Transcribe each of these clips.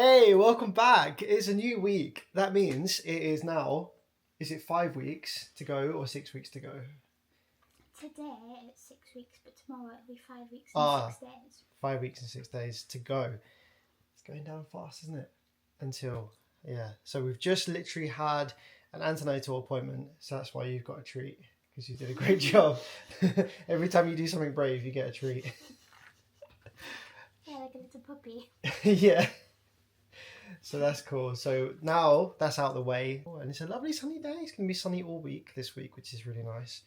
Hey, welcome back. It's a new week. That means it is now, is it 5 weeks to go or 6 weeks to go? Today it's 6 weeks, but tomorrow it'll be 5 weeks and Ah, 6 days. 5 weeks and 6 days to go. It's going down fast, isn't it? Yeah. So we've just literally had an antenatal appointment. So that's why you've got a treat, because you did a great job. Every time you do something brave, you get a treat. Yeah, like a little puppy. Yeah. So that's cool. So now that's out of the way, and it's a lovely sunny day. It's going to be sunny all week this week, which is really nice.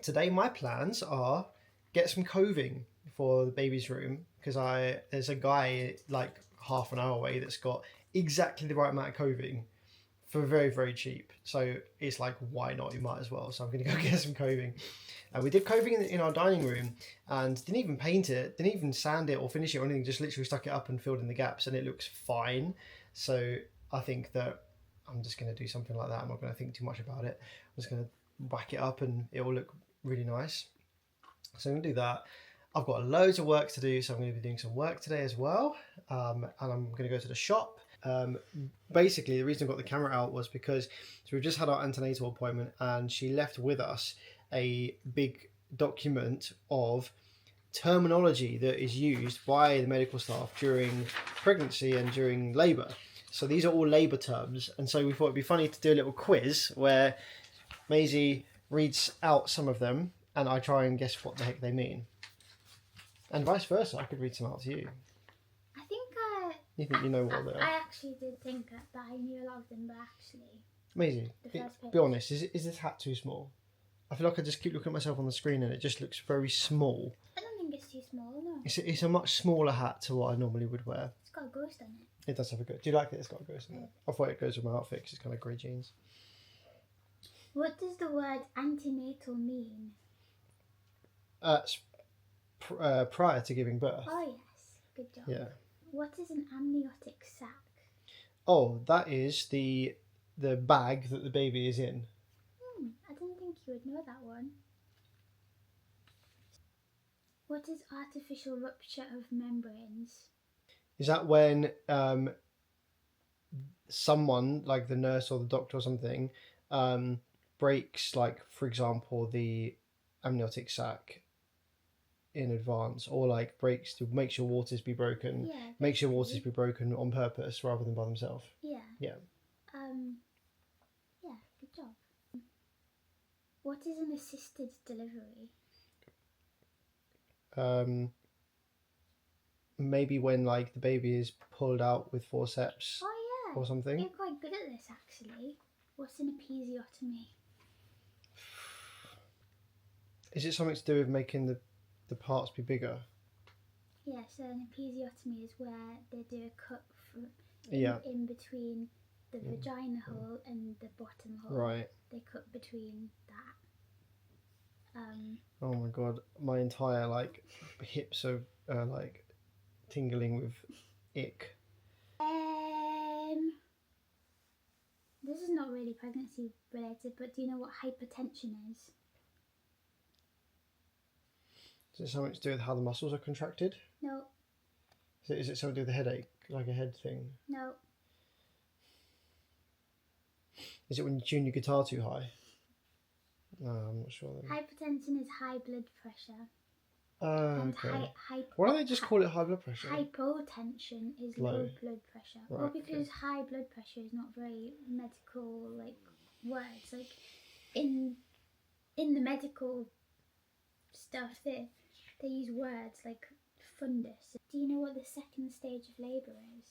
Today my plans are get some coving for the baby's room, because there's a guy like half an hour away that's got exactly the right amount of coving for very, very cheap. So it's like, why not? You might as well. So I'm going to go get some coving. We did coving in our dining room and didn't even paint it, didn't even sand it or finish it or anything, just literally stuck it up and filled in the gaps, and it looks fine. So I think that I'm just going to do something like that. I'm not going to think too much about it. I'm just going to whack it up and it will look really nice. So I'm going to do that. I've got loads of work to do, so I'm going to be doing some work today as well. And I'm going to go to the shop. Basically, the reason I got the camera out was because we've just had our antenatal appointment, and she left with us a big document of terminology that is used by the medical staff during pregnancy and during labour. So these are all labour terms, and so we thought it'd be funny to do a little quiz where Maisie reads out some of them and I try and guess what the heck they mean. And vice versa, I could read some out to you. I think You think you know what they are? I actually did think that I knew a lot of them, but actually, Maisie, the first page. be honest, is this hat too small? I feel like I just keep looking at myself on the screen and it just looks very small. I don't think it's too small, no. It's a much smaller hat to what I normally would wear. It's got a ghost on it. It does have a good. Do you like it? It's got a ghost in it. I thought it goes with my outfit because it's kind of grey jeans. What does the word antenatal mean? Prior to giving birth. Oh yes, good job. Yeah. What is an amniotic sac? Oh, that is the bag that the baby is in. I didn't think you would know that one. What is artificial rupture of membranes? Is that when someone, like the nurse or the doctor or something, breaks, like, for example, the amniotic sac in advance, or like makes your waters be broken? Yeah. Makes your waters be broken on purpose rather than by themselves. Yeah. Yeah. Yeah, good job. What is an assisted delivery? Maybe when like the baby is pulled out with forceps Oh yeah. or something. You're quite good at this actually. What's an episiotomy? Is it something to do with making the parts be bigger? Yeah, so an episiotomy is where they do a cut in between the vagina hole and the bottom hole. Right. They cut between that. Oh my god, my entire like hips are like tingling with ick. This is not really pregnancy related, but do you know what hypertension is? Is it something to do with how the muscles are contracted? No. Is it something to do with the headache, like a head thing? No. Is it when you tune your guitar too high? No, I'm not sure then. Hypertension is high blood pressure. Okay. Why don't they just call it high blood pressure? Hypotension is low blood pressure. Right, well, because high blood pressure is not very medical like words. Like in the medical stuff, they use words like fundus. Do you know what the second stage of labour is?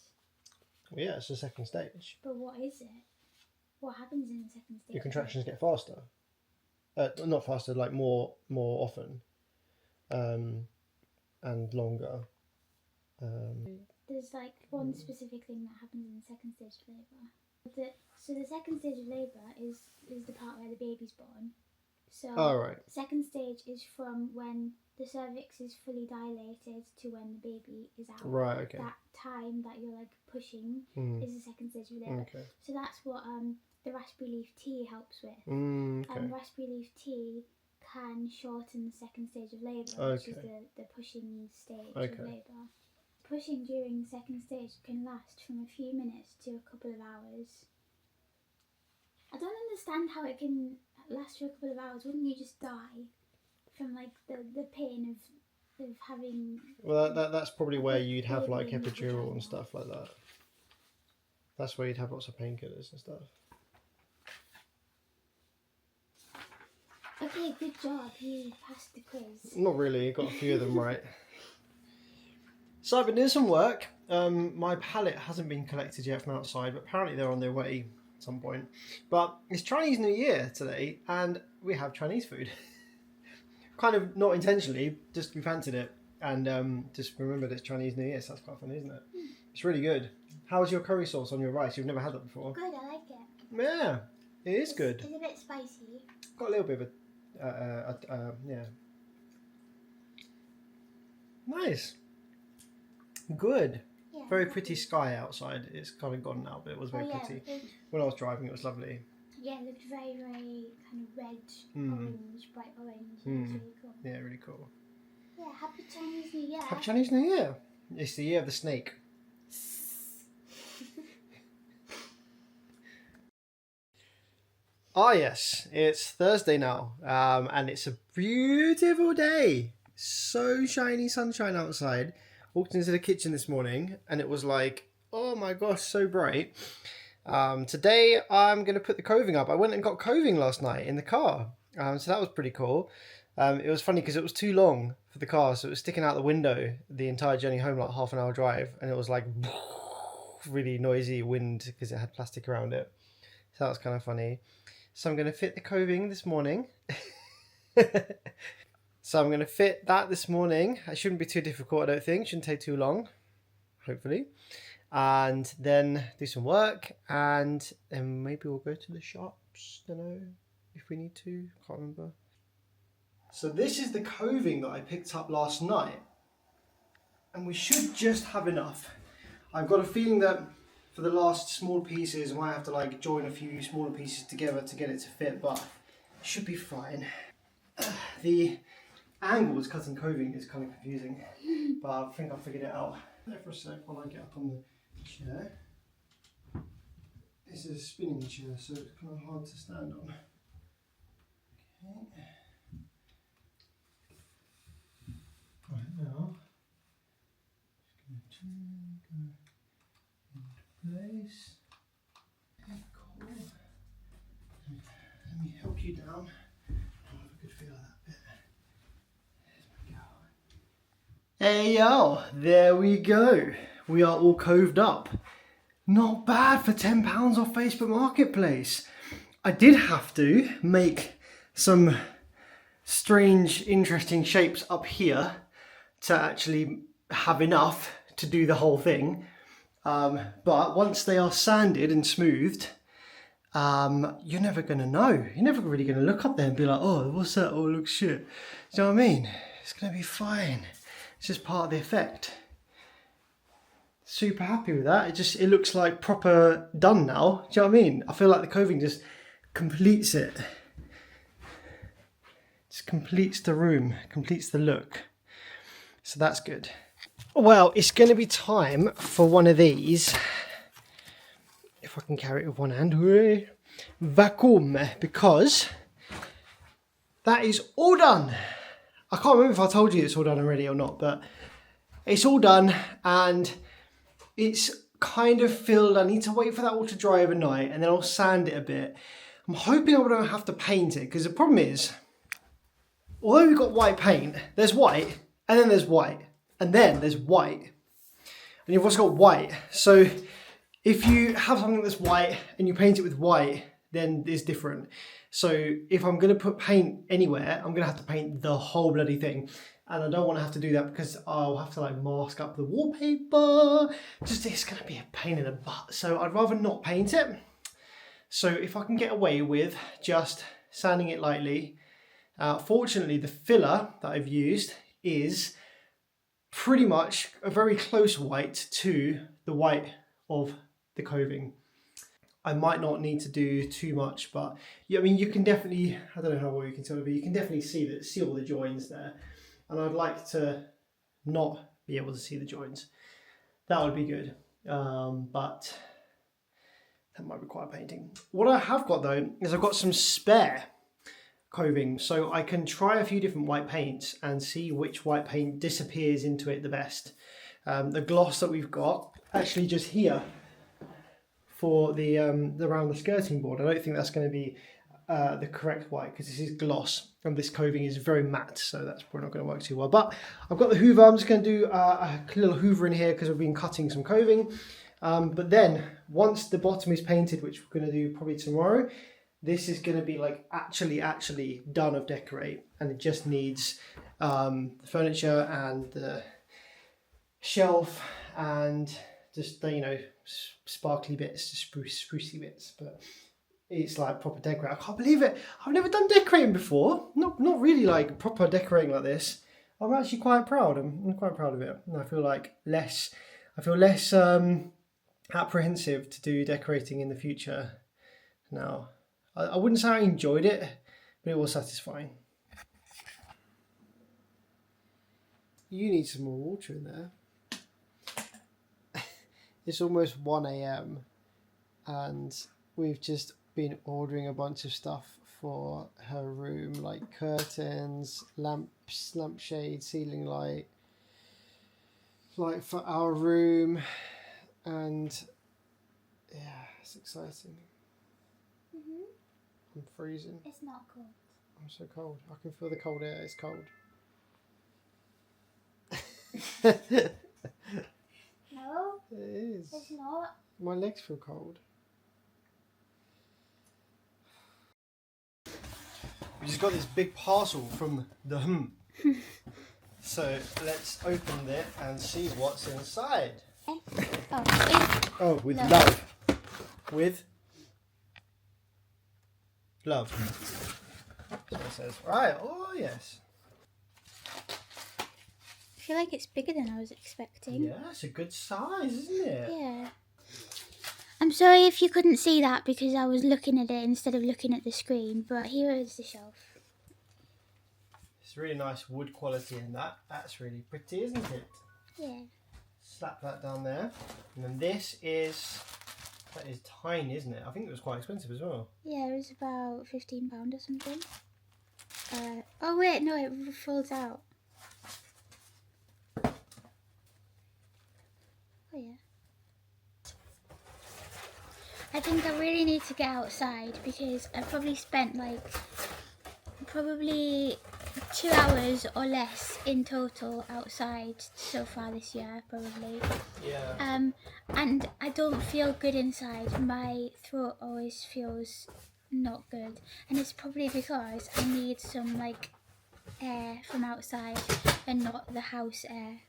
Well, yeah, it's the second stage. But what is it? What happens in the second stage? Your contractions get faster. Not faster, like more often, and longer. There's like one specific thing that happens in the second stage of labour. So the second stage of labour is the part where the baby's born. So right. Second stage is from when the cervix is fully dilated to when the baby is out. Right, okay. That time that you're like pushing is the second stage of labour. Okay. So that's what the raspberry leaf tea helps with. Okay. Raspberry leaf tea can shorten the second stage of labour, which is the pushing stage of labour. pushing during second stage can last from a few minutes to a couple of hours. I don't understand how it can last for a couple of hours. Wouldn't you just die from like the pain of having? Well, that's probably where you'd have like Labour in the epidural and vagina. stuff like that. That's where you'd have lots of painkillers and stuff. Okay, good job. You passed the quiz. Not really, you got a few of them right. So I've been doing some work. My pallet hasn't been collected yet from outside, but apparently they're on their way at some point. But it's Chinese New Year today, and we have Chinese food. Kind of not intentionally, just we fancied it, and just remembered it's Chinese New Year, so that's quite funny, isn't it? It's really good. How's your curry sauce on your rice? You've never had that before. Good, I like it. Yeah, it is good. It's a bit spicy. Got a little bit of yeah. Nice. Good. Yeah. Very pretty sky outside. It's kind of gone now, but it was very yeah, pretty. It, When I was driving, it was lovely. yeah, it looked very, very kind of red, orange, bright orange. It was really cool. Yeah, really cool. Yeah, happy Chinese New Year. Happy Chinese New Year. It's the year of the snake. Ah, yes, it's Thursday now, and it's a beautiful day. So shiny sunshine outside. Walked into the kitchen this morning, and it was like, oh my gosh, so bright. Today, I'm going to put the coving up. I went and got coving last night in the car, so that was pretty cool. It was funny because it was too long for the car, so it was sticking out the window the entire journey home, like half an hour drive, and it was like really noisy wind because it had plastic around it. So that was kind of funny. So I'm going to fit the coving this morning. So I'm going to fit that this morning. It shouldn't be too difficult, I don't think. Shouldn't take too long, hopefully. And then do some work, and then maybe we'll go to the shops. Don't know if we need to. Can't remember. So this is the coving that I picked up last night, and we should just have enough. I've got a feeling that for the last small pieces, I might have to like join a few smaller pieces together to get it to fit, but it should be fine. The angles cutting coving is kind of confusing, but I think I figured it out. There for a sec while I get up on the chair. This is a spinning chair, so it's kind of hard to stand on. Okay. Right now, just going to go into place. Okay, cool. Let me help you down. I'll have a good feel of that bit. There's my go. Hey yo, there we go. We are all coved up. Not bad for £10 off Facebook Marketplace. I did have to make some strange, interesting shapes up here to actually have enough to do the whole thing. But once they are sanded and smoothed, you're never going to know. You're never really going to look up there and be like, oh, what's that? Oh, it looks shit. Do you know what I mean? It's going to be fine. It's just part of the effect. Super happy with that. It looks like proper done now. Do you know what I mean? I feel like the coving just completes it. Just completes the room, completes the look. So that's good. Well, it's going to be time for one of these. If I can carry it with one hand. Vacuum, because that is all done. I can't remember if I told you it's all done already or not, but it's all done and it's kind of filled. I need to wait for that all to dry overnight and then I'll sand it a bit. I'm hoping I won't have to paint it because the problem is, although we've got white paint, there's white and then there's white and then there's white. And you've also got white. So if you have something that's white and you paint it with white, then it's different. So if I'm going to put paint anywhere, I'm going to have to paint the whole bloody thing. And I don't want to have to do that because I'll have to like mask up the wallpaper. It's going to be a pain in the butt. So I'd rather not paint it. So if I can get away with just sanding it lightly. Fortunately, the filler that I've used is pretty much a very close white to the white of the coving. I might not need to do too much, but yeah, I mean, you can definitely, I don't know how well you can tell, but you can definitely see all the joins there. And I'd like to not be able to see the joins. That would be good. But that might require painting. What I have got though is I've got some spare coving, so I can try a few different white paints and see which white paint disappears into it the best. The gloss that we've got actually just here for the around the skirting board, I don't think that's going to be the correct white because this is gloss and this coving is very matte, so that's probably not going to work too well. But I've got the hoover. I'm just going to do a little hoover in here because we've been cutting some coving. But then once the bottom is painted, which we're going to do probably tomorrow, this is going to be like actually done of decorate, and it just needs the furniture and the shelf and just the, you know, sparkly bits, sprucey bits. But it's like proper decorate. I can't believe it. I've never done decorating before. Not really like proper decorating like this. I'm actually quite proud. I'm quite proud of it. And I feel less apprehensive to do decorating in the future now. I wouldn't say I enjoyed it, but it was satisfying. You need some more water in there. It's almost 1 a.m. and we've just been ordering a bunch of stuff for her room, like curtains, lamps, lampshade, ceiling light, like for our room, and yeah, it's exciting. I'm freezing. It's not cold. I'm so cold. I can feel the cold air. It's cold. No, It is. it's not. My legs feel cold. We just got this big parcel from the So let's open it and see what's inside. Oh, with Love. love. With love. So it says, right, oh yes. I feel like it's bigger than I was expecting. Yeah, it's a good size, isn't it? Yeah. I'm sorry if you couldn't see that because I was looking at it instead of looking at the screen, but here is the shelf. It's really nice wood quality in that. That's really pretty, isn't it? Yeah. Slap that down there. And then that is tiny, isn't it? I think it was quite expensive as well. Yeah, it was about £15 or something. Oh wait, no, it folds out. Oh yeah. I think I really need to get outside because I probably spent like 2 hours or less in total outside so far this year, probably. Yeah. And I don't feel good inside. My throat always feels not good, and it's probably because I need some like air from outside and not the house air.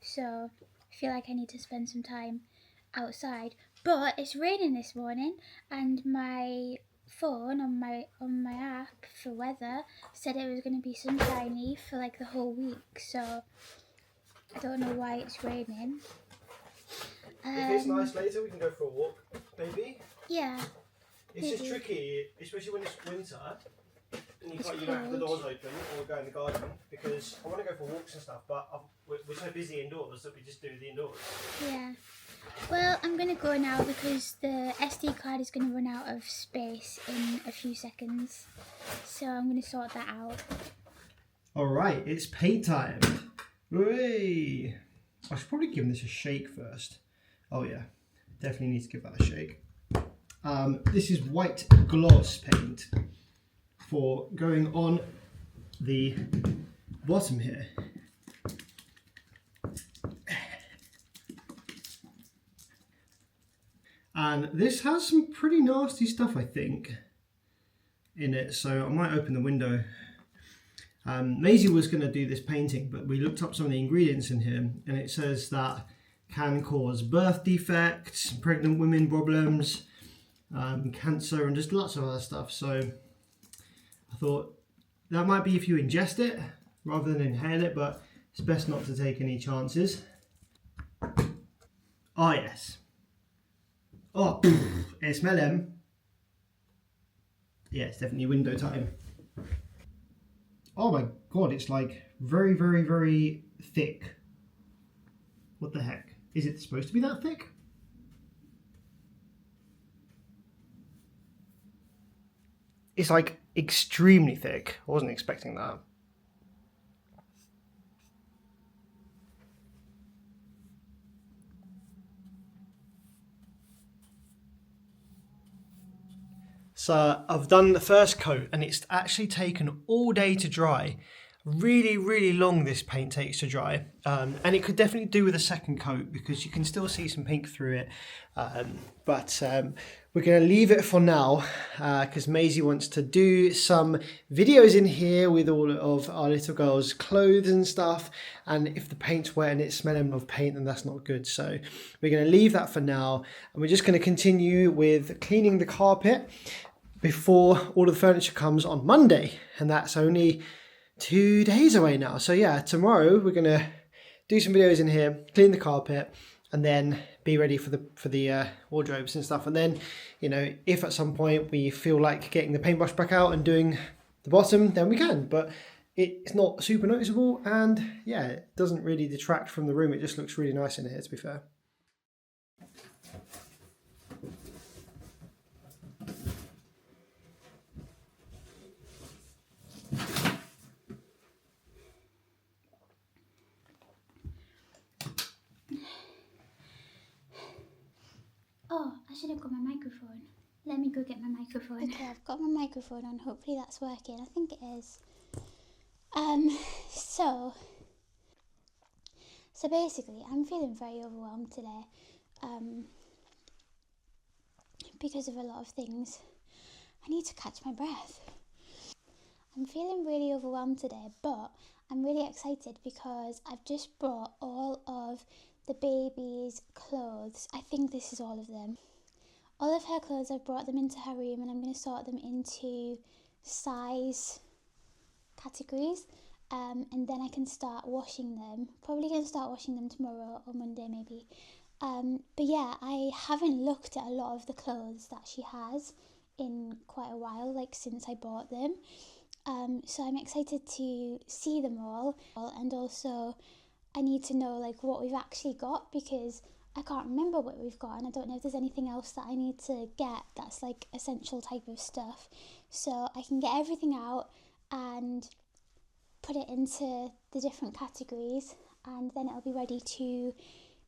So I feel like I need to spend some time outside. But it's raining this morning, and my phone on my app for weather said it was going to be sunshiny for like the whole week. So I don't know why it's raining. If it's nice later, we can go for a walk, maybe. Yeah. It's just Maybe. tricky, especially when it's winter and It's you don't have the cold. doors open or go in the garden, because I want to go for walks and stuff, but we're so busy indoors that we just do the indoors. Yeah. Well, I'm going to go now because the SD card is going to run out of space in a few seconds. So I'm going to sort that out. Alright, it's paint time. Hooray! I should probably give this a shake first. Oh yeah, definitely need to give that a shake. This is white gloss paint for going on the bottom here. And this has some pretty nasty stuff, I think, in it, so I might open the window. Maisie was going to do this painting, but we looked up some of the ingredients in here, and it says that can cause birth defects, pregnant women problems, cancer, and just lots of other stuff. So I thought that might be if you ingest it rather than inhale it, but it's best not to take any chances. Oh yes. Oh, it smells them. Yeah, it's definitely window time. Oh my god, it's like very, very, very thick. What the heck? Is it supposed to be that thick? It's like extremely thick. I wasn't expecting that. So I've done the first coat and it's actually taken all day to dry. Really, really long this paint takes to dry. And it could definitely do with a second coat because you can still see some pink through it. But we're going to leave it for now because Maisie wants to do some videos in here with all of our little girl's clothes and stuff. And if the paint's wet and it's smelling of paint, then that's not good. So we're going to leave that for now. And we're just going to continue with cleaning the carpet before all of the furniture comes on Monday. And that's only 2 days away now. So yeah, tomorrow we're going to do some videos in here, clean the carpet, and then be ready for the wardrobes and stuff. And then, you know, if at some point we feel like getting the paintbrush back out and doing the bottom, then we can. But it's not super noticeable, and yeah, it doesn't really detract from the room. It just looks really nice in here, to be fair. Oh, I should have got my microphone. Let me go get my microphone. Okay, I've got my microphone on. Hopefully that's working. I think it is. So basically, I'm feeling very overwhelmed today. Because of a lot of things. I need to catch my breath. I'm feeling really overwhelmed today, but I'm really excited because I've just brought all of the baby's clothes. I think this is all of them. All of her clothes, I've brought them into her room and I'm going to sort them into size categories, and then I can start washing them. Probably going to start washing them tomorrow or Monday maybe. But yeah, I haven't looked at a lot of the clothes that she has in quite a while, like since I bought them. So I'm excited to see them all, and also I need to know like what we've actually got because I can't remember what we've got, and I don't know if there's anything else that I need to get that's like essential type of stuff. So I can get everything out and put it into the different categories, and then it'll be ready to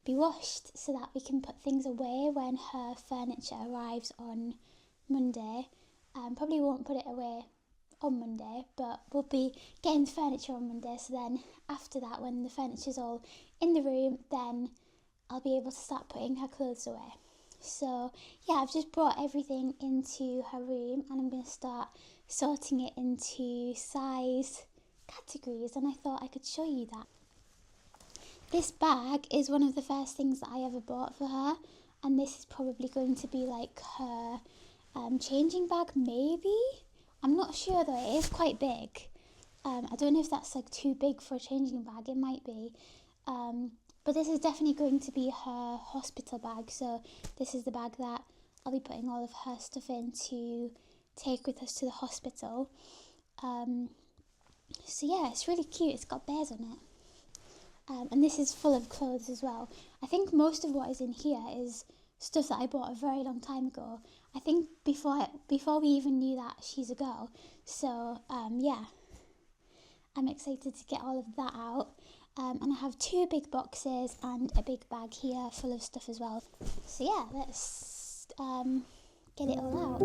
be washed so that we can put things away when her furniture arrives on Monday. Probably won't put it away on Monday, but we'll be getting the furniture on Monday, so then after that, when the furniture's all in the room, then I'll be able to start putting her clothes away. So yeah, I've just brought everything into her room and I'm going to start sorting it into size categories, and I thought I could show you that. This bag is one of the first things that I ever bought for her, and this is probably going to be like her changing bag maybe. I'm not sure though, it is quite big. I don't know if that's like too big for a changing bag, it might be. But this is definitely going to be her hospital bag, so this is the bag that I'll be putting all of her stuff in to take with us to the hospital. So yeah, it's really cute, it's got bears on it. And this is full of clothes as well. I think most of what is in here is stuff that I bought a very long time ago. I think before we even knew that she's a girl. So yeah, I'm excited to get all of that out. And I have 2 big boxes and a big bag here full of stuff as well. So yeah, let's get it all out.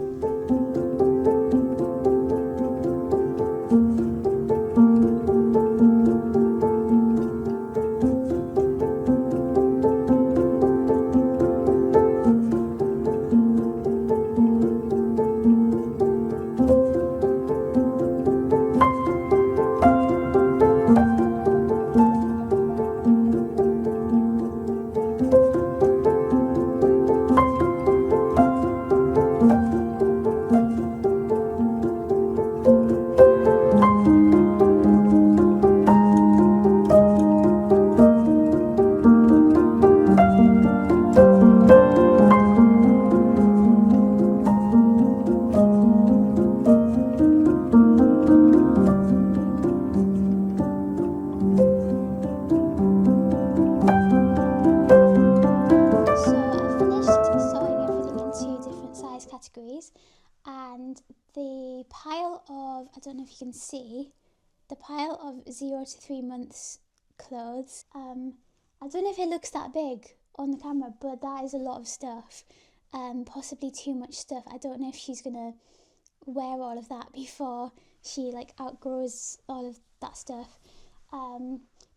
pile of, I don't know if you can see, the pile of 0 to 3 months clothes. I don't know if it looks that big on the camera, but that is a lot of stuff. Possibly too much stuff. I don't know if she's gonna wear all of that before she like outgrows all of that stuff.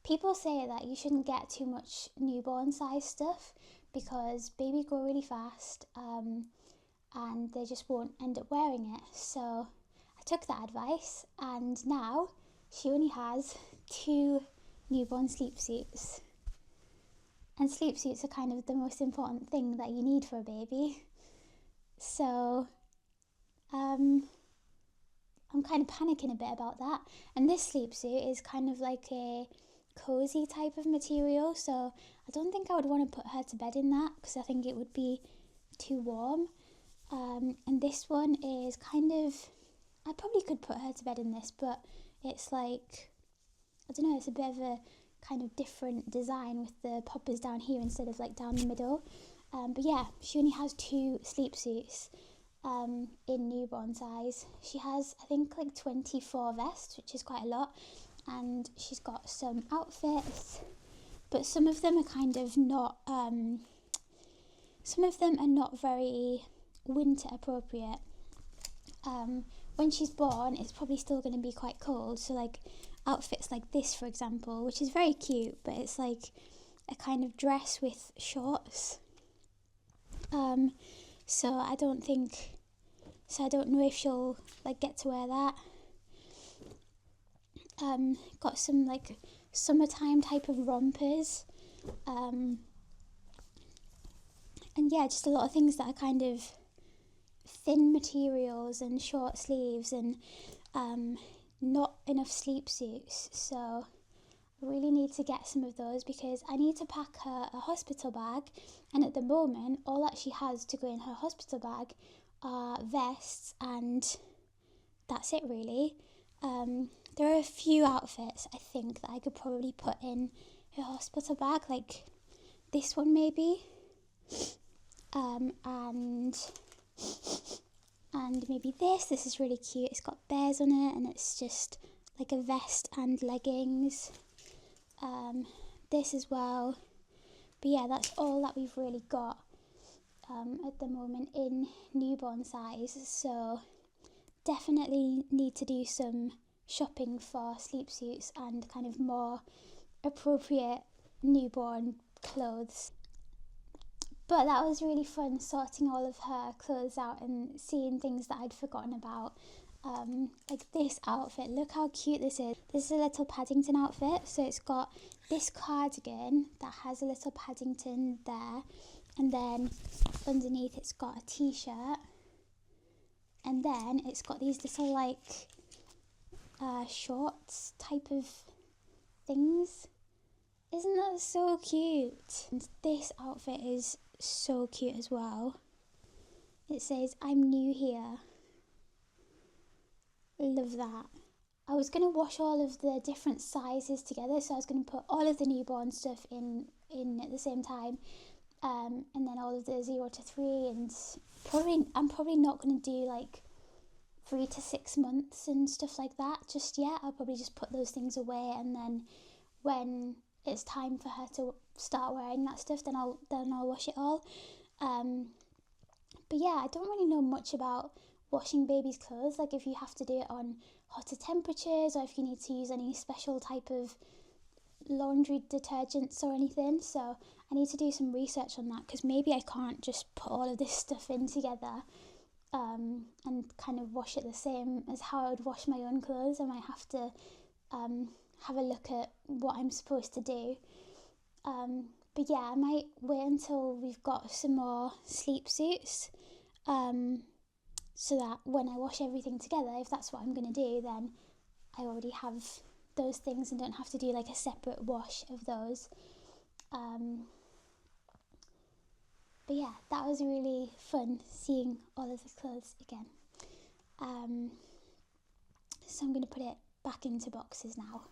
People say that you shouldn't get too much newborn size stuff because babies grow really fast, and they just won't end up wearing it. So I took that advice, and now she only has 2 newborn sleep suits. And sleep suits are kind of the most important thing that you need for a baby. So I'm kind of panicking a bit about that. And this sleep suit is kind of like a cozy type of material, so I don't think I would want to put her to bed in that because I think it would be too warm. And this one is kind of, I probably could put her to bed in this, but it's like, I don't know, it's a bit of a kind of different design with the poppers down here instead of like down the middle. But yeah, she only has 2 sleep suits in newborn size. She has, I think, like 24 vests, which is quite a lot, and she's got some outfits, but some of them are kind of not, some of them are not very winter appropriate. When she's born, it's probably still going to be quite cold, so like outfits like this, for example, which is very cute, but it's like a kind of dress with shorts. So I don't know if she'll like get to wear that. Got some like summertime type of rompers. And yeah, just a lot of things that are kind of thin materials and short sleeves and not enough sleep suits. So I really need to get some of those because I need to pack her a hospital bag, and at the moment all that she has to go in her hospital bag are vests, and that's it really. There are a few outfits I think that I could probably put in her hospital bag, like this one maybe, and maybe this is really cute. It's got bears on it and it's just like a vest and leggings. This as well. But yeah, that's all that we've really got at the moment in newborn size. So definitely need to do some shopping for sleep suits and kind of more appropriate newborn clothes. But that was really fun, sorting all of her clothes out and seeing things that I'd forgotten about. Like this outfit, look how cute this is. This is a little Paddington outfit, so it's got this cardigan that has a little Paddington there, and then underneath it's got a t-shirt, and then it's got these little like shorts type of things. Isn't that so cute? And this outfit is so cute as well. It says, "I'm new here." Love that. I was going to wash all of the different sizes together, so I was going to put all of the newborn stuff in at the same time, and then all of the 0 to 3, and I'm probably not going to do like 3 to 6 months and stuff like that just yet. I'll probably just put those things away, and then when it's time for her to start wearing that stuff, then I'll wash it all. But yeah, I don't really know much about washing baby's clothes, like if you have to do it on hotter temperatures or if you need to use any special type of laundry detergents or anything. So I need to do some research on that, because maybe I can't just put all of this stuff in together and kind of wash it the same as how I would wash my own clothes. I might have to have a look at what I'm supposed to do. But yeah, I might wait until we've got some more sleep suits, so that when I wash everything together, if that's what I'm going to do, then I already have those things and don't have to do like a separate wash of those. But yeah, that was really fun seeing all of the clothes again. So I'm going to put it back into boxes now.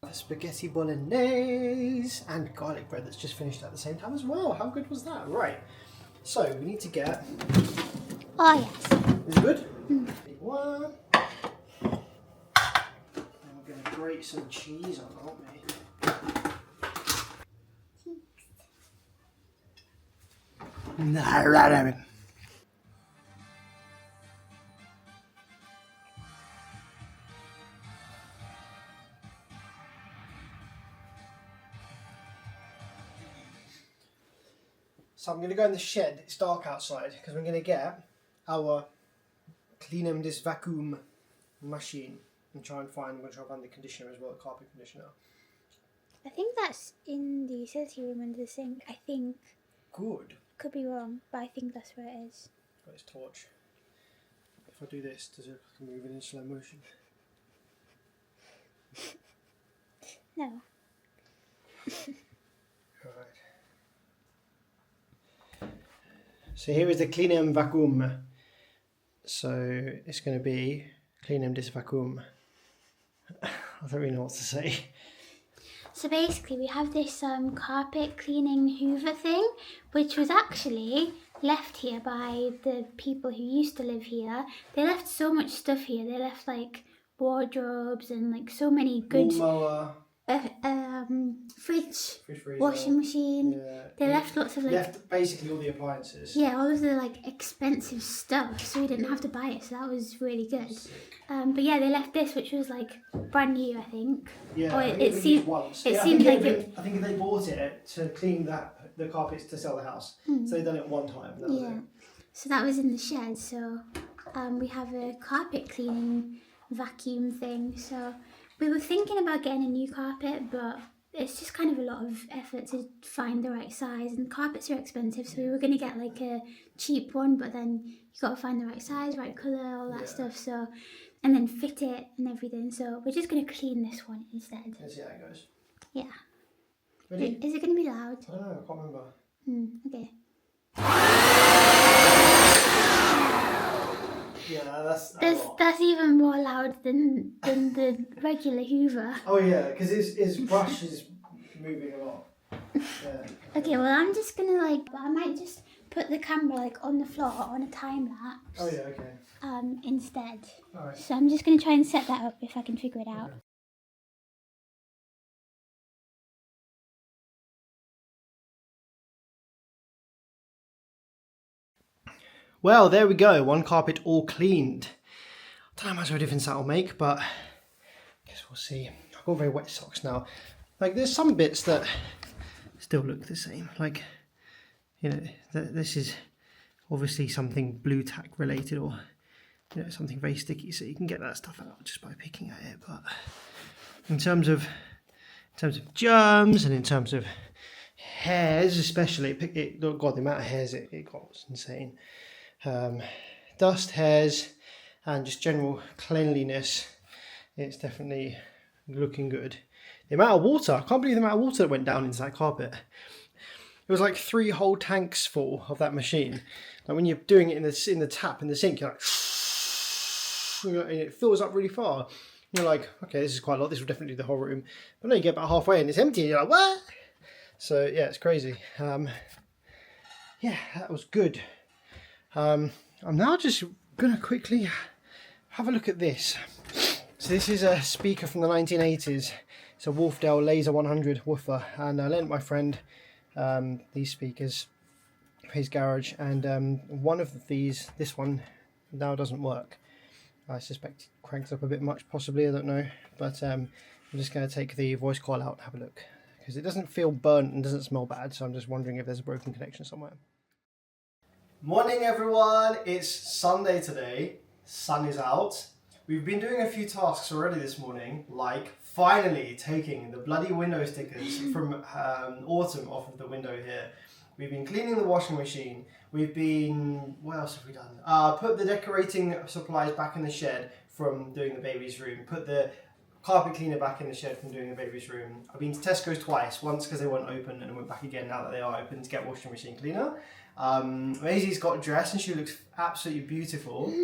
The spaghetti bolognese and garlic bread that's just finished at the same time as well. How good was that? Right. So we need to get. Oh yes. Is it good? Big one. And we're going to grate some cheese on, aren't we? Right. So I'm going to go in the shed, it's dark outside, because we're going to get our Cleanum Dis Vacuum machine and I'm going to try and find the conditioner as well, the carpet conditioner. I think that's in the utility room under the sink. I think. Good. Could be wrong, but I think that's where it is. Got his torch. If I do this, does it move in slow motion? No. Right. So here is the Cleanum Vacuum. So it's going to be Cleanum Dis Vacuum. I don't really know what to say. So basically we have this carpet cleaning hoover thing, which was actually left here by the people who used to live here. They left so much stuff here. They left like wardrobes and like so many good Lawnmower. Fridge, Freezer. washing machine. Yeah. They left lots of like Left basically all the appliances. yeah, all of the like expensive stuff, so we didn't have to buy it. So that was really good. But yeah, they left this, which was like brand new, I think. Yeah, Or I it think we seemed- used once. it Yeah, seemed I like think I think they bought it to clean the carpets to sell the house. So they've done it one time. And that was Yeah. it. So that was in the shed. So we have a carpet cleaning vacuum thing. So we were thinking about getting a new carpet, but it's just kind of a lot of effort to find the right size, and carpets are expensive. So we were going to get like a cheap one, but then you got to find the right size, right colour, all that Yeah. stuff. So and then fit it and everything. So we're just going to clean this one instead. Let's see how it goes. Yeah. Ready? Is it going to be loud? I don't know. I can't remember. Okay. Yeah, that's a lot. That's even more loud than the regular Hoover. Oh yeah, because his brush is moving a lot. Yeah. Okay, well I'm just gonna I might just put the camera like on the floor on a time lapse. Oh yeah. Okay. Instead. All right. So I'm just gonna try and set that up if I can figure it out. Well, there we go. One carpet all cleaned. I don't know how much of a difference that'll make, but I guess we'll see. I've got very wet socks now. Like, there's some bits that still look the same. Like, you know, this is obviously something blue tack related, or you know, something very sticky. So you can get that stuff out just by picking at it. But in terms of germs and in terms of hairs, especially, God, the amount of hairs it got was insane. Dust, hairs, and just general cleanliness, it's definitely looking good. The amount of water, I can't believe the amount of water that went down into that carpet. It was like 3 whole tanks full of that machine. Like when you're doing it in the tap in the sink, you're like, and it fills up really far. You're like, okay, this is quite a lot. This will definitely do the whole room. But then you get about halfway and it's empty. And you're like, what? So yeah, it's crazy. Yeah, that was good. I'm now just gonna quickly have a look at this. So this is a speaker from the 1980s. It's a Wolfdale Laser 100 woofer, and I lent my friend these speakers for his garage, and one of these, this one, now doesn't work. I suspect it cranks up a bit much, possibly, I don't know, but I'm just going to take the voice coil out and have a look, because it doesn't feel burnt and doesn't smell bad, so I'm just wondering if there's a broken connection somewhere. Morning everyone, it's Sunday today, sun is out. We've been doing a few tasks already this morning, like finally taking the bloody window stickers from autumn off of the window here. We've been cleaning the washing machine. We've been, what else have we done? Put the decorating supplies back in the shed from doing the baby's room. Put the carpet cleaner back in the shed from doing the baby's room. I've been to Tesco's twice, once because they weren't open, and I went back again now that they are open to get washing machine cleaner. Maisie's got dressed and she looks absolutely beautiful.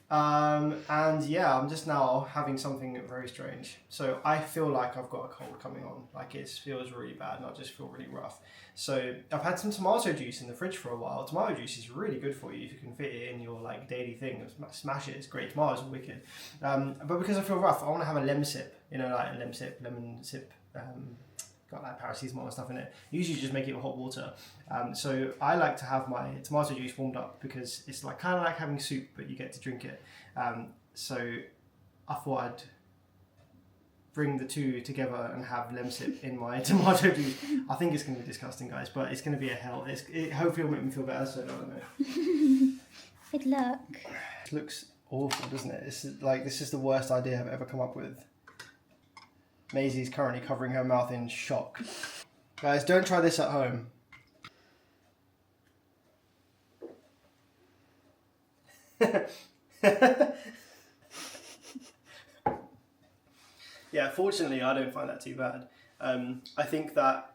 And yeah, I'm just now having something very strange. So I feel like I've got a cold coming on. Like it feels really bad and I just feel really rough. So I've had some tomato juice in the fridge for a while. Tomato juice is really good for you if you can fit it in your like daily thing. Smash it, it's great. Tomatoes are wicked. But because I feel rough, I want to have a lemon sip. You know, like a lemon sip. Got like paracetamol and stuff in it. Usually just make it with hot water. So I like to have my tomato juice warmed up because it's like kind of like having soup, but you get to drink it. So I thought I'd bring the two together and have Lemsip in my tomato juice. I think it's going to be disgusting, guys, but it's going to be a hell. Hopefully it'll make me feel better, so I don't know. Good luck. It looks awful, doesn't it? This is the worst idea I've ever come up with. Maisie's currently covering her mouth in shock. Guys, don't try this at home. Yeah, fortunately I don't find that too bad. I think that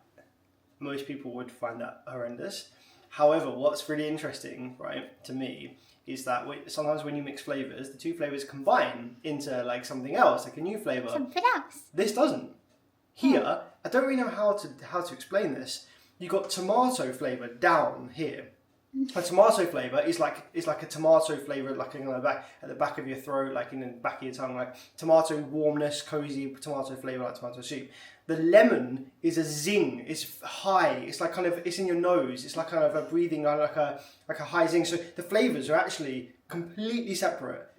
most people would find that horrendous. However, what's really interesting, right, to me, is that sometimes when you mix flavours, the two flavours combine into like something else, like a new flavour. Something else. This doesn't. Here, I don't really know how to explain this. You got tomato flavour down here. A tomato flavour is like a tomato flavour, like at the back of your throat, like in the back of your tongue, like tomato warmness, cozy tomato flavour, like tomato soup. The lemon is a zing. It's high. It's like it's in your nose. It's like kind of a breathing, like a high zing. So the flavours are actually completely separate.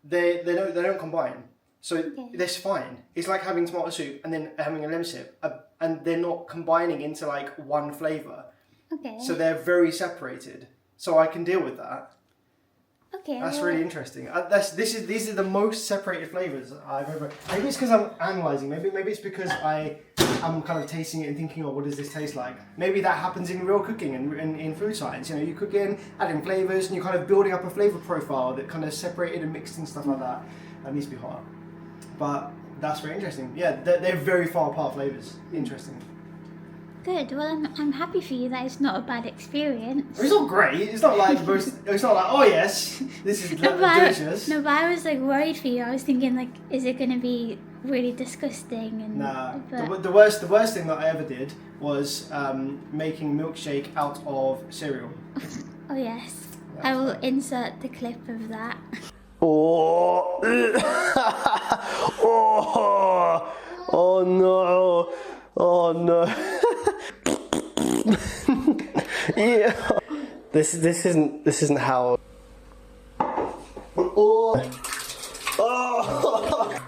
They don't combine. So that's fine. It's like having tomato soup and then having a lemon sip, and they're not combining into like one flavour. Okay. So they're very separated. So I can deal with that. Okay. That's really interesting. These are the most separated flavours I've ever. Maybe it's because I'm analysing. Maybe it's because I'm kind of tasting it and thinking, oh, what does this taste like? Maybe that happens in real cooking and in food science. You know, you cook in, adding flavours, and you're kind of building up a flavour profile that kind of separated and mixed and stuff like that. That needs to be hot. But that's very interesting. Yeah, they're very far apart flavours. Interesting. Good. Well, I'm happy for you that it's not a bad experience. It's not great. It's not like It's not like, oh yes, this is delicious. No, but I was like worried for you. I was thinking like, is it going to be really disgusting? And Nah. but... The worst thing that I ever did was making milkshake out of cereal. Oh yes. I will insert the clip of that. Oh. Oh no. Oh no. Yeah. This isn't how. Oh. Oh.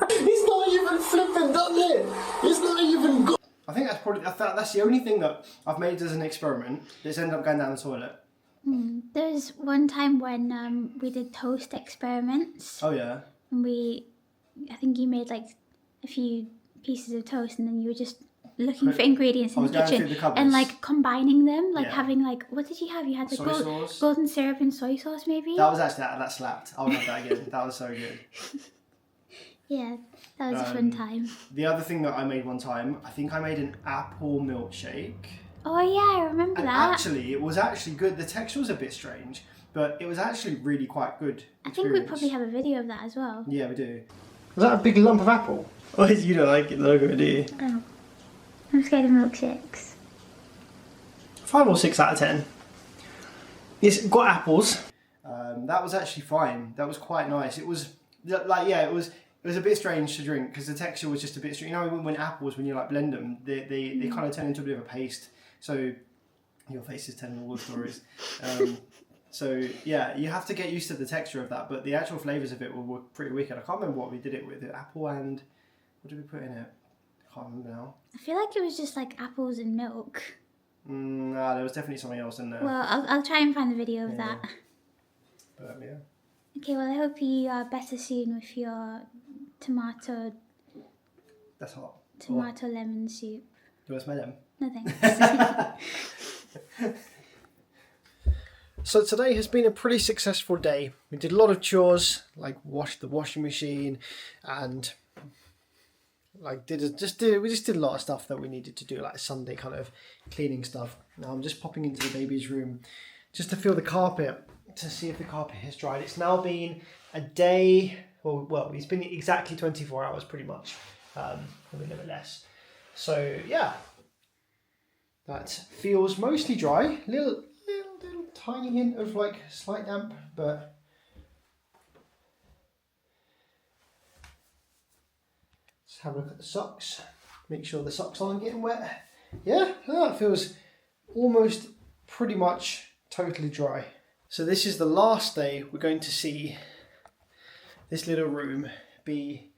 It's not even flipping done it. It's not even good. I think that's the only thing that I've made as an experiment that's ended up going down the toilet. There's one time when we did toast experiments. Oh yeah. And I think you made like a few pieces of toast, and then you were just looking for ingredients in the kitchen and like combining them, like having like, what did you have? You had the golden syrup and soy sauce, maybe. That was actually that slapped. I would have that again. That was so good. Yeah, that was a fun time. The other thing that I made one time, I think I made an apple milkshake. Oh yeah, I remember that. Actually, it was actually good. The texture was a bit strange, but it was actually really quite good. I think we probably have a video of that as well. Yeah, we do. Was that a big lump of apple? Oh, you don't like it, the logo, do you? Oh. I'm scared of milkshakes. 5 or 6 out of 10. It's got apples. That was actually fine. That was quite nice. It was like, yeah, it was a bit strange to drink because the texture was just a bit strange. You know, when apples, when you like blend them, they kind of turn into a bit of a paste. So your face is telling all the stories. So yeah, you have to get used to the texture of that, but the actual flavours of it were pretty wicked. I can't remember what we did it with. Apple and what did we put in it? I can't remember now. I feel like it was just like apples and milk. Nah, there was definitely something else in there. Well, I'll try and find the video of that. But yeah. Okay, well I hope you are better soon with your tomato. That's hot. Tomato lemon soup. Do you want to smell them? No thanks. So today has been a pretty successful day. We did a lot of chores, like washed the washing machine, and like we just did a lot of stuff that we needed to do, like Sunday kind of cleaning stuff. Now I'm just popping into the baby's room just to feel the carpet, to see if the carpet has dried. It's now been a day, or well, it's been exactly 24 hours pretty much, maybe a little bit less. So yeah, that feels mostly dry. Little tiny hint of like slight damp, but let's have a look at the socks. Make sure the socks aren't getting wet. Yeah, that feels almost pretty much totally dry. So this is the last day we're going to see this little room be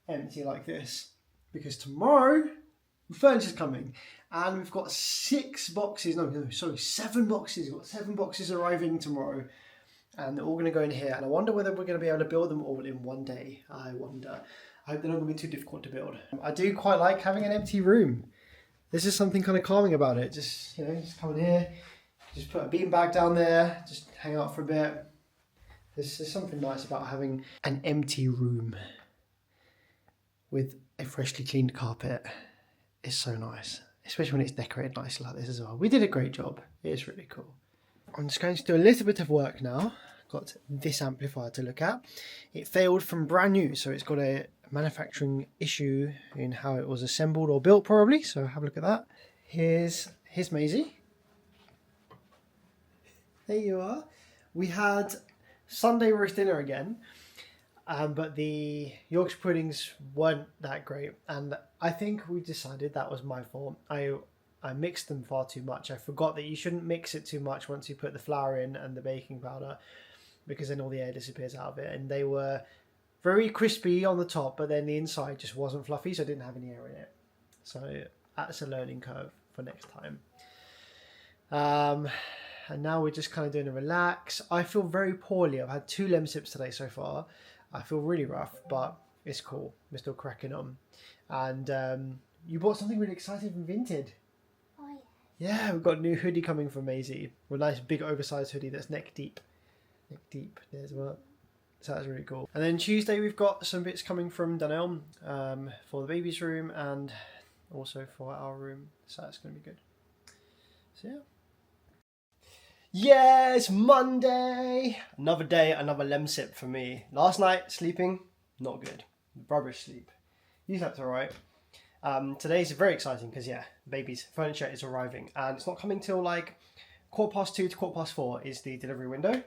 empty like this, because tomorrow the furniture's coming and we've got 7 boxes. We've got 7 boxes arriving tomorrow, and they're all going to go in here, and I wonder whether we're going to be able to build them all in one day. I wonder. I hope they're not going to be too difficult to build. I do quite like having an empty room. This is something kind of calming about it. Just, just come in here, just put a beanbag down there, just hang out for a bit. There's something nice about having an empty room with a freshly cleaned carpet. It's so nice, especially when it's decorated nicely like this as well. We did a great job. It's really cool. I'm just going to do a little bit of work now. Got this amplifier to look at. It failed from brand new, so it's got a manufacturing issue in how it was assembled or built probably. So have a look at that. Here's Maisie. There you are. We had Sunday roast dinner again, but the Yorkshire puddings weren't that great, and I think we decided that was my fault. I mixed them far too much. I forgot that you shouldn't mix it too much once you put the flour in and the baking powder, because then all the air disappears out of it. And they were very crispy on the top, but then the inside just wasn't fluffy, so I didn't have any air in it. So that's a learning curve for next time. And now we're just kind of doing a relax. I feel very poorly. I've had 2 Lemsips today so far. I feel really rough, but it's cool. We're still cracking on. And you bought something really exciting from Vinted. Oh, Yeah, we've got a new hoodie coming from Maisie. A nice big oversized hoodie that's neck deep. Neck deep, there's one. So that's really cool. And then Tuesday we've got some bits coming from Dunelm for the baby's room and also for our room. So that's going to be good. So yeah. Yes, Monday! Another day, another Lemsip for me. Last night, sleeping, not good. Rubbish sleep. You slept alright. Today's very exciting because, yeah, baby's furniture is arriving. And it's not coming till like 2:15 to 4:15 is the delivery window.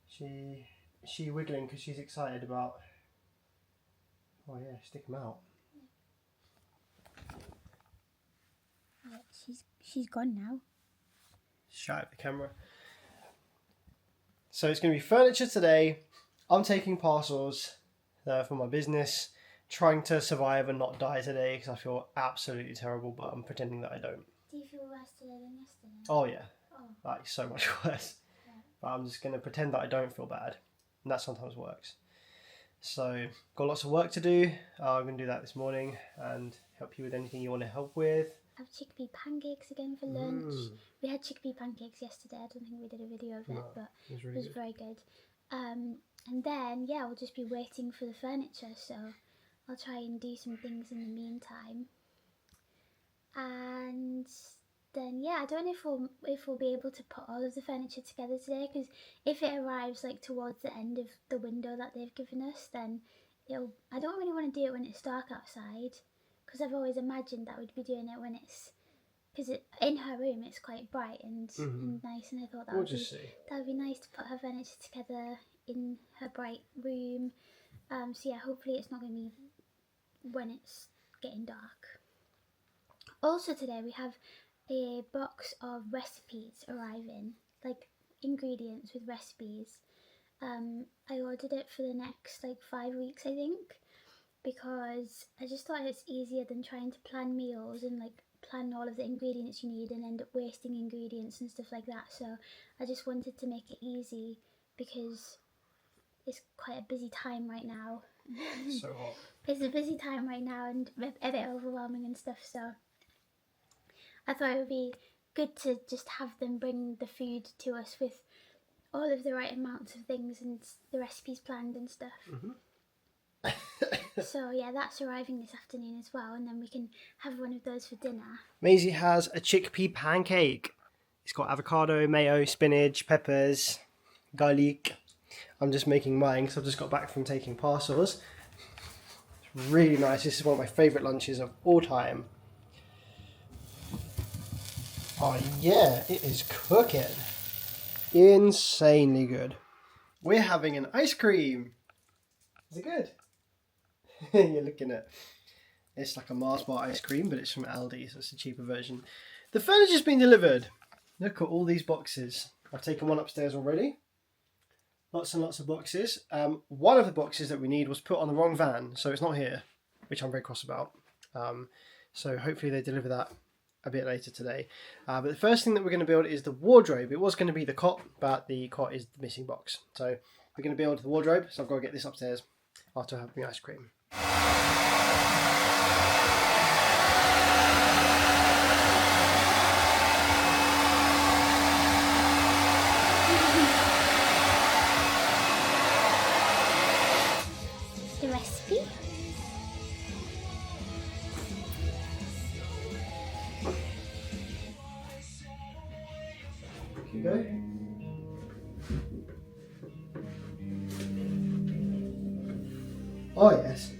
She wiggling because she's excited about... Oh yeah, stick them out. Yeah, she's gone now. Shout at the camera. So it's going to be furniture today. I'm taking parcels for my business, trying to survive and not die today because I feel absolutely terrible, but I'm pretending that I don't. Do you feel worse today than yesterday? Oh yeah, Oh. like so much worse. Yeah. But I'm just going to pretend that I don't feel bad, and that sometimes works. So got lots of work to do. I'm going to do that this morning and help you with anything you want to help with. I have chickpea pancakes again for lunch. We had chickpea pancakes yesterday. I don't think we did a video of it, No, but it was it really was good. very good. And then, yeah, we'll just be waiting for the furniture, so I'll try and do some things in the meantime. And then, yeah, I don't know if we'll be able to put all of the furniture together today, because if it arrives like towards the end of the window that they've given us, then I don't really want to do it when it's dark outside, because I've always imagined that we'd be doing it when it's, because in her room it's quite bright and nice, and I thought that We'll would just see. be nice to put her furniture together in her bright room. So yeah, hopefully it's not going to be when it's getting dark. Also today we have a box of recipes arriving, like ingredients with recipes. I ordered it for the next like 5 weeks, I think, because I just thought it's easier than trying to plan meals and like plan all of the ingredients you need and end up wasting ingredients and stuff like that. So I just wanted to make it easy because it's quite a busy time right now. So hot. It's a busy time right now and a bit overwhelming and stuff, so I thought it would be good to just have them bring the food to us with all of the right amounts of things and the recipes planned and stuff. So yeah, that's arriving this afternoon as well, and then we can have one of those for dinner. Maisie has a chickpea pancake. It's got avocado, mayo, spinach, peppers, garlic. I'm just making mine because I've just got back from taking parcels. It's really nice. This is one of my favourite lunches of all time. Oh yeah, it is cooking. Insanely good. We're having an ice cream. Is it good? You're looking at it's like a Mars bar ice cream, but it's from Aldi, so it's a cheaper version. The furniture's been delivered. Look at all these boxes. I've taken one upstairs already. Lots and lots of boxes. One of the boxes that we need was put on the wrong van, so it's not here, which I'm very cross about. So hopefully they deliver that a bit later today. But the first thing that we're going to build is the wardrobe. It was going to be the cot, but the cot is the missing box. So we're going to build the wardrobe, so I've got to get this upstairs after having ice cream. The recipe. Here you go. Oh yes.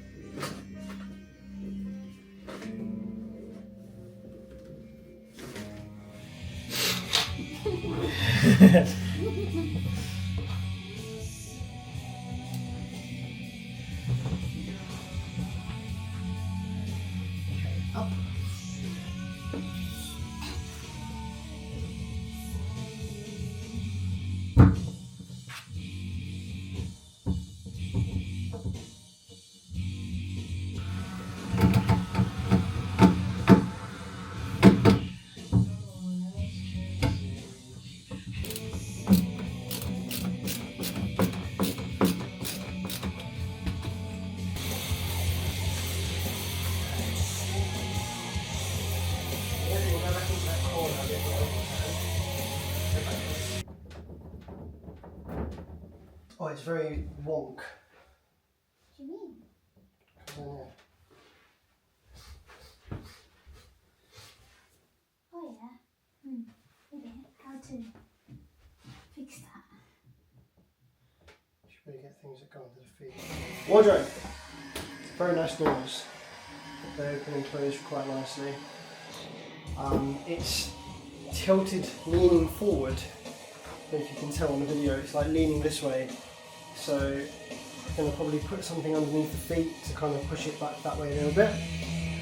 Up. Oh, it's very wonk. What do you mean? Oh, Oh yeah. Okay. How to fix that? should really get things that go under the feet. Wardrobe. Very nice doors. They open and close quite nicely. It's tilted, leaning forward. I don't know if you can tell on the video. It's like leaning this way. So I'm going to probably put something underneath the feet to kind of push it back that way a little bit.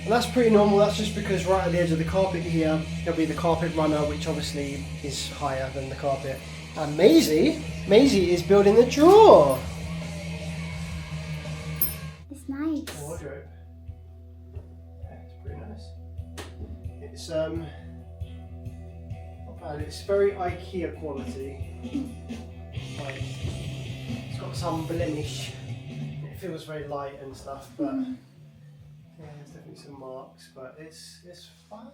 And that's pretty normal. That's just because right at the edge of the carpet here, there'll be the carpet runner, which obviously is higher than the carpet. And Maisie is building the drawer. It's nice. Wardrobe. Yeah, it's pretty nice. It's not bad. It's very IKEA quality. Like, it's got some blemish. It feels very light and stuff, but yeah, there's definitely some marks. But it's fine.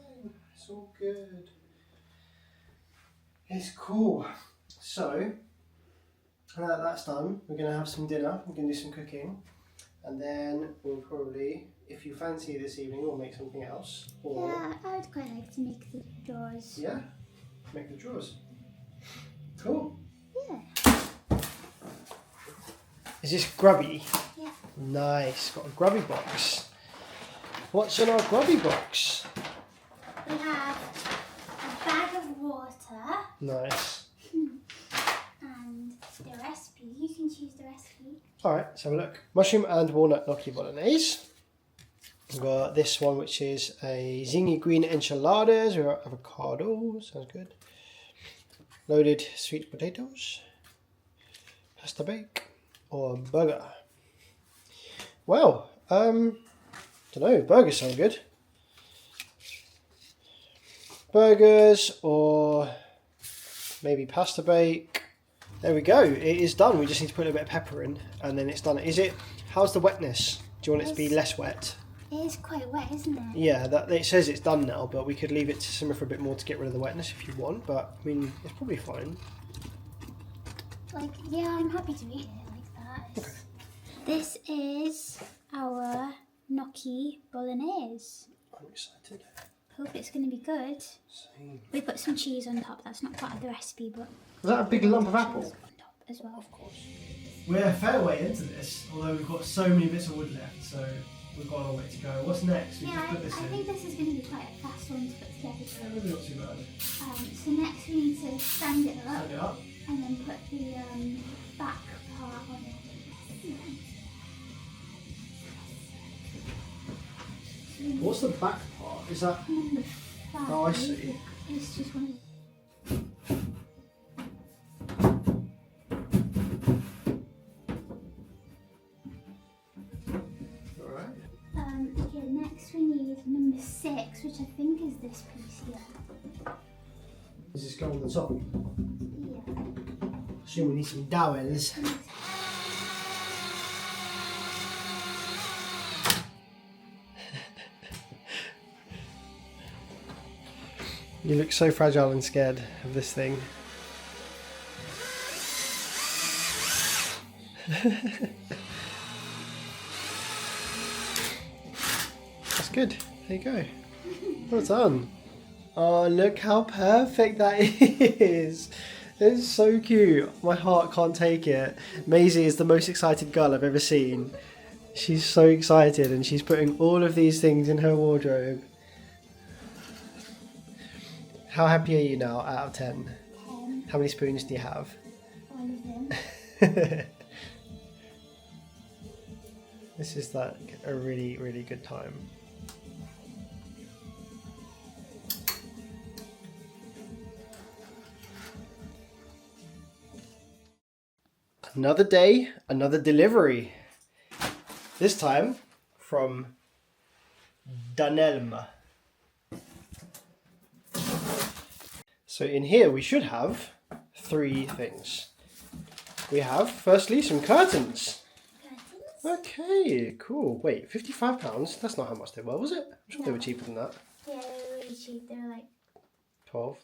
It's all good. It's cool. So now that that's done, we're gonna have some dinner. We're gonna do some cooking. And then we'll probably, if you fancy this evening, we'll make something else. Or Yeah, I would quite like to make the drawers. yeah, make the drawers. Cool. Yeah. Is this grubby? Yeah. Nice. Got a grubby box. What's in our grubby box? We have a bag of water Nice. and the recipe. You can choose the recipe. Alright, let's have a look. Mushroom and walnut gnocchi bolognese. We've got this one, which is a zingy green enchiladas with avocado. Sounds good. Loaded sweet potatoes. Pasta bake. Or burger. Well, don't know. Burgers sound good. Burgers or maybe pasta bake. There we go. It is done. We just need to put a bit of pepper in, and then it's done. Is it? How's the wetness? Do you want it to be less wet? It is quite wet, isn't it? Yeah, that it says it's done now, but we could leave it to simmer for a bit more to get rid of the wetness if you want. But I mean, it's probably fine. Like, yeah, I'm happy to eat it like that. Okay. This is our gnocchi bolognese. I'm excited. hope it's going to be good. Same. We put some cheese on top. That's not part of the recipe, but Was that a big lump of cheese apple? on top as well. Of course. We're a fair way into this, although we've got so many bits of wood left, so we've got a long way to go. What's next? We Yeah, just I put this in. think this is going to be quite a fast one to put together. Yeah, maybe not too bad. So next we need to stand it up Stand it up. and then put the back part on it. What's the back part? Is that... Number 5. Oh, I see. It's just one Alright. Okay, next we need number 6, which I think is this piece here. Does this go on the top? Yeah. Assume we need some dowels. You look so fragile and scared of this thing. That's good. There you go. Well done. Oh, look how perfect that is. It's so cute. My heart can't take it. Maisie is the most excited girl I've ever seen. She's so excited and she's putting all of these things in her wardrobe. How happy are you now out of 10? 10. How many spoons do you have? One of them. This is like a really, really good time. Another day, another delivery. This time from Danelme. So in here we should have 3 things. We have, firstly, some curtains. Okay, cool. Wait, £55? That's not how much they were, was it? I'm sure they were cheaper than that. Yeah, they were really cheap. They were like 12?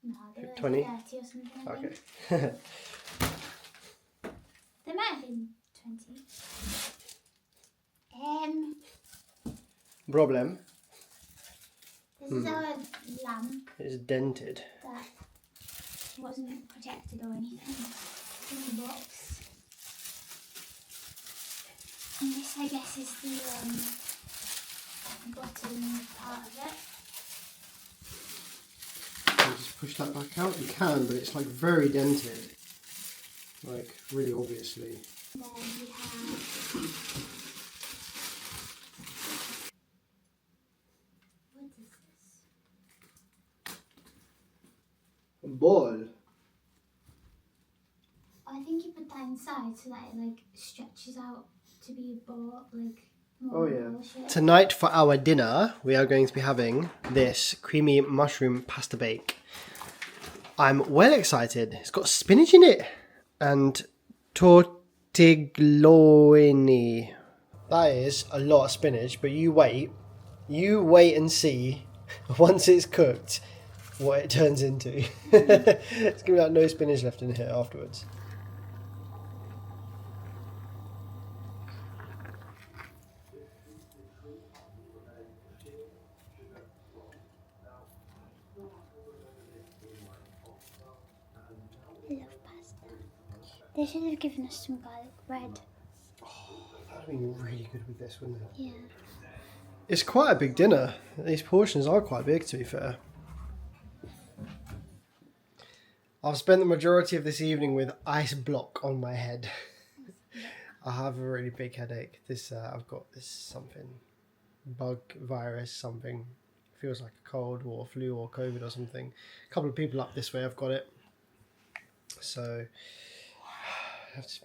no, they were like 20? 30 or something. I think. Okay. They might have been 20. Problem This is our lamp is dented. that wasn't protected or anything in the box. And this, I guess, is the bottom part of it. You just push that back out. You can, but it's like very dented. Like really obviously. And then we have. What is this? A ball. I think you put that inside so that it like stretches out to be a ball, like more ball shape. Tonight for our dinner, we are going to be having this creamy mushroom pasta bake. I'm well excited. It's got spinach in it and tortiglioni. That is a lot of spinach, but you wait and see once it's cooked what it turns into. It's gonna be like no spinach left in here afterwards. I love pasta. They should have given us some garlic bread. That'd be really good with this, wouldn't it? Yeah. It's quite a big dinner. These portions are quite big, to be fair. I've spent the majority of this evening with ice block on my head. I have a really big headache. I've got this something, bug, virus, something. Feels like a cold or flu or COVID or something. A couple of people up this way have got it. So I've just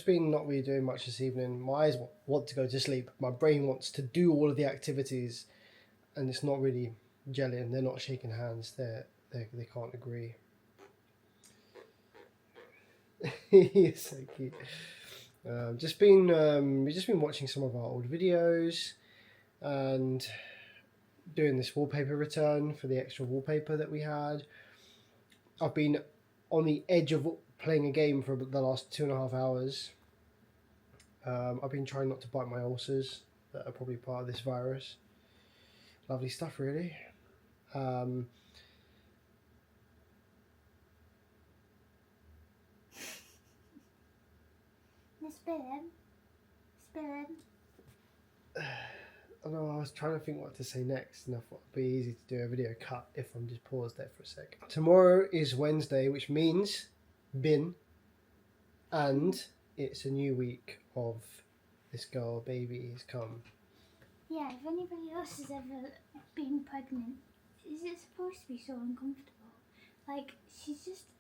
been not really doing much this evening. My eyes want to go to sleep. My brain wants to do all of the activities, and it's not really gelling. They're not shaking hands. They can't agree. He's so cute. We've just been watching some of our old videos and doing this wallpaper return for the extra wallpaper that we had. I've been on the edge of playing a game for the last 2.5 hours. I've been trying not to bite my ulcers that are probably part of this virus. Lovely stuff, really. Spilling. I know, I was trying to think what to say next, and I thought it'd be easy to do a video cut if I'm just paused there for a sec. Tomorrow is Wednesday, which means bin, and it's a new week of this girl baby has come. Yeah, if anybody else has ever been pregnant, is it supposed to be so uncomfortable? Like,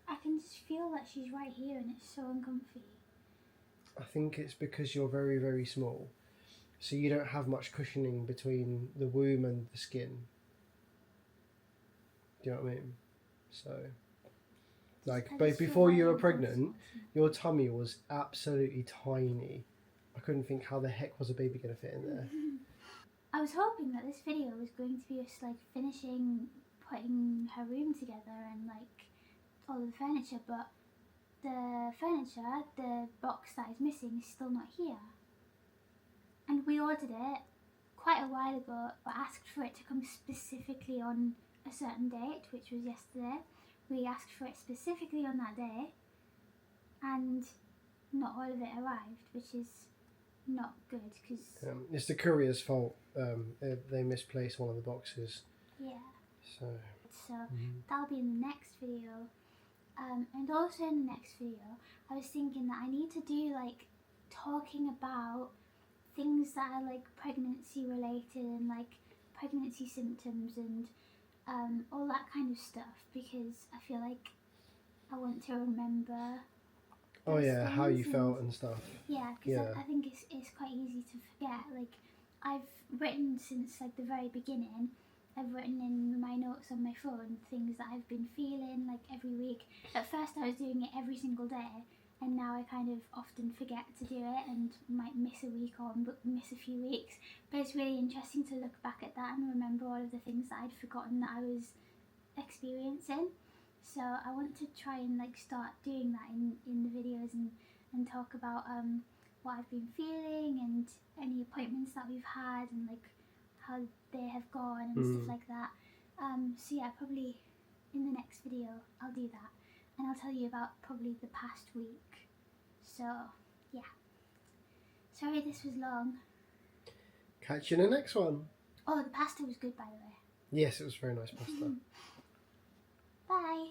I can just feel that she's right here and it's so uncomfy. I think it's because you're very, very small, so you don't have much cushioning between the womb and the skin. Do you know what I mean? So, like, I but just feel before you very were pregnant, uncomfortable. your tummy was absolutely tiny. I couldn't think how the heck was a baby going to fit in there. I was hoping that this video was going to be us like finishing putting her room together and like all of the furniture, but the furniture, the box that is missing, is still not here. And we ordered it quite a while ago, but asked for it to come specifically on a certain date, which was yesterday. We asked for it specifically on that day, and not all of it arrived, which is not good because It's the courier's fault. They misplaced one of the boxes. yeah. So That'll be in the next video. And also in the next video, I was thinking that I need to do like talking about things that are like pregnancy related and like pregnancy symptoms and all that kind of stuff, because I feel like I want to remember. oh those yeah, how you things felt and stuff. Yeah, because Yeah. I think it's quite easy to forget. Like, I've written since like the very beginning. I've written in my notes on my phone things that I've been feeling like every week. At first I was doing it every single day, and now I kind of often forget to do it and might miss a week or miss a few weeks. But it's really interesting to look back at that and remember all of the things that I'd forgotten that I was experiencing. So I want to try and like start doing that in the videos and talk about what I've been feeling and any appointments that we've had and like how they have gone and stuff like that. So yeah, probably in the next video I'll do that, and I'll tell you about probably the past week. So yeah, sorry this was long. Catch you in the next one. Oh, the pasta was good, by the way. Yes, it was very nice pasta. Bye.